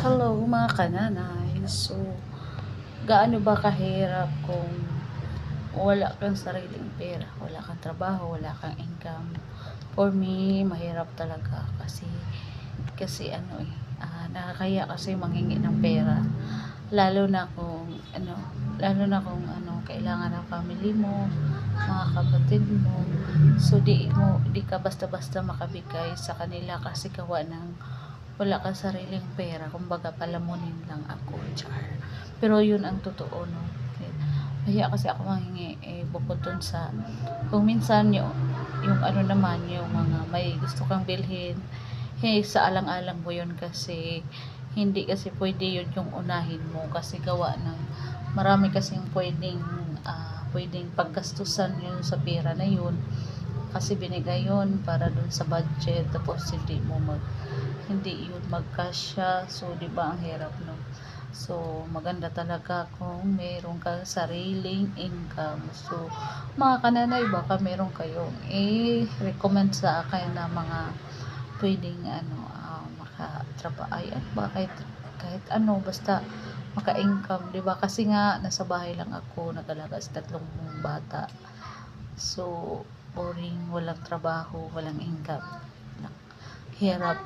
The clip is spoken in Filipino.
Hello mga kananay. So, gaano ba kahirap kung wala kang sariling pera, wala kang trabaho, wala kang income? For me, mahirap talaga kasi nakakahiya kasi manghingi ng pera. Lalo na kung kailangan ng family mo, mga kapatid mo. So di ka basta-basta makabigay sa kanila kasi gawa ng wala kang sariling pera, kumbaga palamunin lang ako, char. Pero yun ang totoo, no. Kaya kasi ako manghingi, bukod dun sa kung minsan yung ano naman, yung mga may gusto kang bilhin, sa alang-alang mo yun kasi hindi kasi pwede yun yung unahin mo kasi gawa ng marami kasing pwedeng paggastusan yun sa pera na yun kasi binigay yun para dun sa budget, tapos hindi yun magkasya. So di ba ang hirap, no. So maganda talaga kung meron kang sariling income. So mga kananay, baka meron kayong recommend sa akin na mga pwedeng makatrabaho, kahit ano, basta maka-income, di ba? Kasi nga nasa bahay lang ako, nag-alaga sa 3 bata. So boring, walang trabaho, walang income. Hirap.